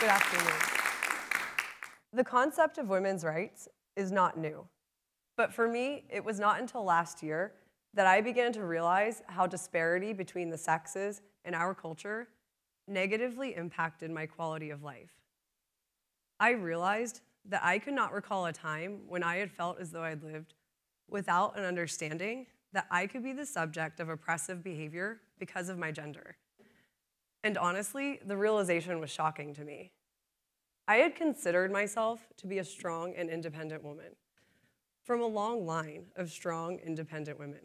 Good afternoon. The concept of women's rights is not new. But for me, it was not until last year that I began to realize how disparity between the sexes in our culture negatively impacted my quality of life. I realized that I could not recall a time when I had felt as though I'd lived without an understanding that I could be the subject of oppressive behavior because of my gender. And honestly, the realization was shocking to me. I had considered myself to be a strong and independent woman from a long line of strong, independent women.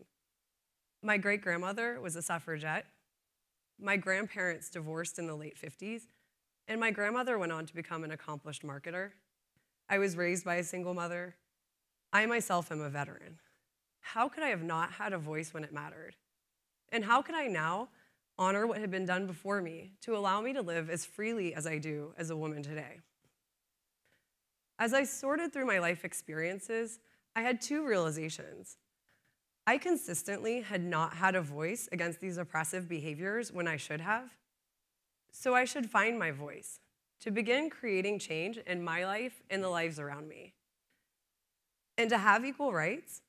My great-grandmother was a suffragette. My grandparents divorced in the late 50s, and my grandmother went on to become an accomplished marketer. I was raised by a single mother. I myself am a veteran. How could I have not had a voice when it mattered? And how could I now honor what had been done before me to allow me to live as freely as I do as a woman today? As I sorted through my life experiences, I had two realizations. I consistently had not had a voice against these oppressive behaviors when I should have, so I should find my voice to begin creating change in my life and the lives around me. And to have equal rights,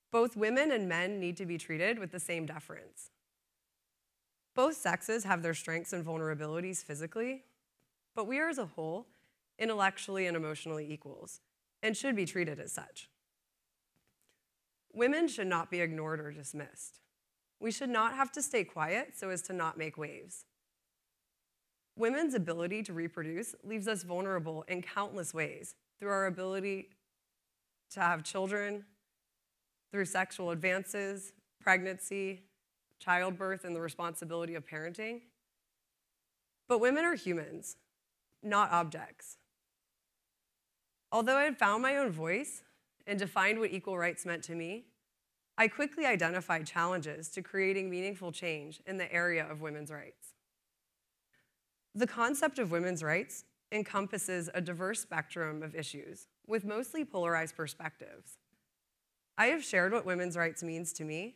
both women and men need to be treated with the same deference. Both sexes have their strengths and vulnerabilities physically, but we are as a whole intellectually and emotionally equals and should be treated as such. Women should not be ignored or dismissed. We should not have to stay quiet so as to not make waves. Women's ability to reproduce leaves us vulnerable in countless ways through our ability to have children, through sexual advances, pregnancy, childbirth, and the responsibility of parenting. But women are humans, not objects. Although I had found my own voice and defined what equal rights meant to me, I quickly identified challenges to creating meaningful change in the area of women's rights. The concept of women's rights encompasses a diverse spectrum of issues with mostly polarized perspectives. I have shared what women's rights means to me,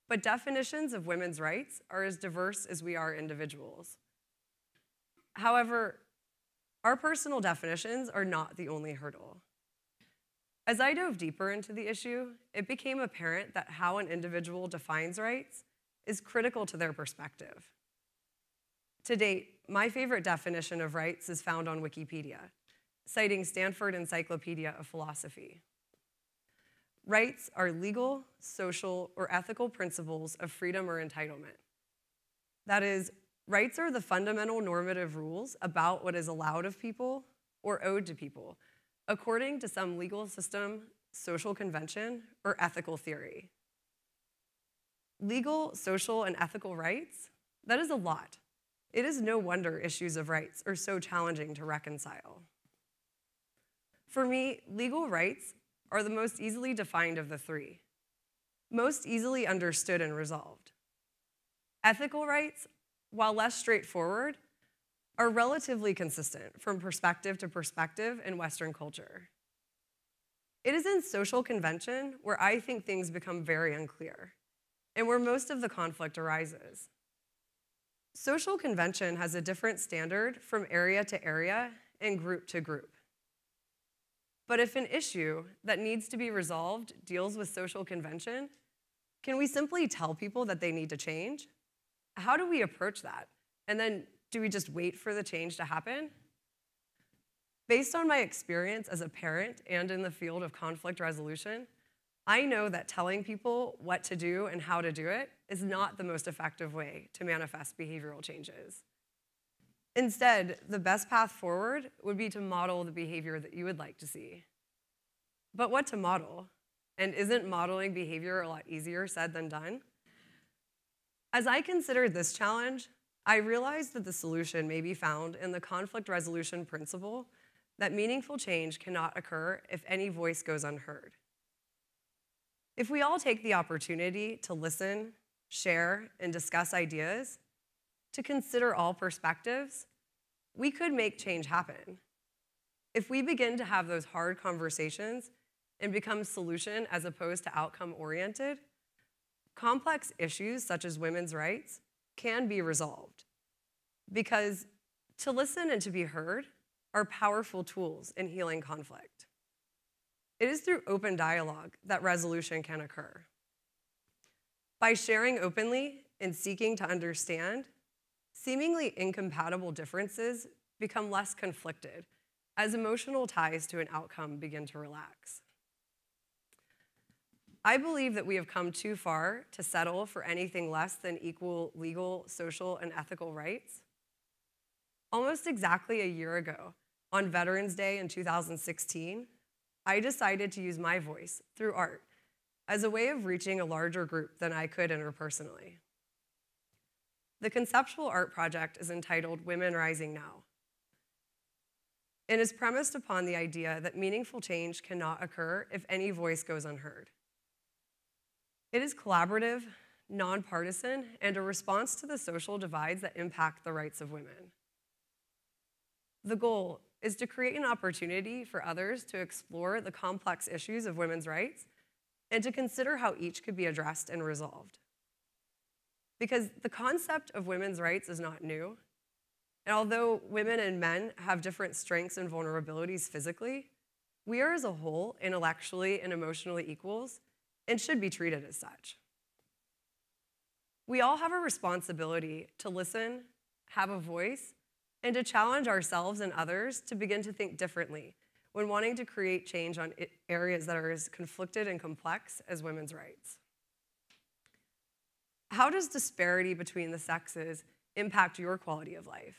but definitions of women's rights are as diverse as we are individuals. However, our personal definitions are not the only hurdle. As I dove deeper into the issue, it became apparent that how an individual defines rights is critical to their perspective. To date, my favorite definition of rights is found on Wikipedia, citing Stanford Encyclopedia of Philosophy. Rights are legal, social, or ethical principles of freedom or entitlement. That is, rights are the fundamental normative rules about what is allowed of people or owed to people, according to some legal system, social convention, or ethical theory. Legal, social, and ethical rights, that is a lot. It is no wonder issues of rights are so challenging to reconcile. For me, legal rights are the most easily defined of the three, most easily understood and resolved. Ethical rights, while less straightforward, are relatively consistent from perspective to perspective in Western culture. It is in social convention where I think things become very unclear and where most of the conflict arises. Social convention has a different standard from area to area and group to group. But if an issue that needs to be resolved deals with social convention, can we simply tell people that they need to change? How do we approach that? And then do we just wait for the change to happen? Based on my experience as a parent and in the field of conflict resolution, I know that telling people what to do and how to do it is not the most effective way to manifest behavioral changes. Instead, the best path forward would be to model the behavior that you would like to see. But what to model? And isn't modeling behavior a lot easier said than done? As I considered this challenge, I realized that the solution may be found in the conflict resolution principle that meaningful change cannot occur if any voice goes unheard. If we all take the opportunity to listen, share, and discuss ideas, to consider all perspectives, we could make change happen. If we begin to have those hard conversations and become solution as opposed to outcome-oriented, complex issues such as women's rights can be resolved. Because To listen and to be heard are powerful tools in healing conflict. It is through open dialogue that resolution can occur. By sharing openly and seeking to understand, seemingly incompatible differences become less conflicted as emotional ties to an outcome begin to relax. I believe that we have come too far to settle for anything less than equal legal, social, and ethical rights. Almost exactly a year ago, on Veterans Day in 2016, I decided to use my voice through art as a way of reaching a larger group than I could interpersonally. The conceptual art project is entitled Women Rising Now, and is premised upon the idea that meaningful change cannot occur if any voice goes unheard. It is collaborative, nonpartisan, and a response to the social divides that impact the rights of women. The goal is to create an opportunity for others to explore the complex issues of women's rights and to consider how each could be addressed and resolved. Because the concept of women's rights is not new, and although women and men have different strengths and vulnerabilities physically, we are as a whole intellectually and emotionally equals and should be treated as such. We all have a responsibility to listen, have a voice, and to challenge ourselves and others to begin to think differently when wanting to create change on areas that are as conflicted and complex as women's rights. How does disparity between the sexes impact your quality of life?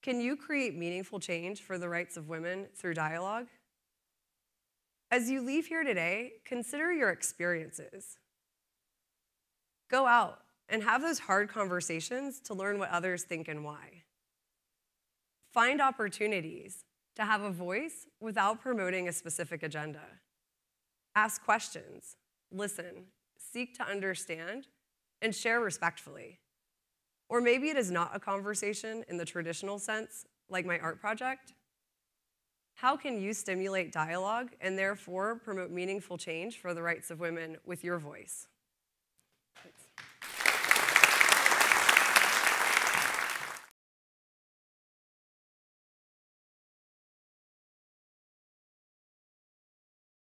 Can you create meaningful change for the rights of women through dialogue? As you leave here today, consider your experiences. Go out and have those hard conversations to learn what others think and why. Find opportunities to have a voice without promoting a specific agenda. Ask questions, listen, seek to understand, and share respectfully. Or maybe it is not a conversation in the traditional sense, like my art project. How can you stimulate dialogue and therefore promote meaningful change for the rights of women with your voice?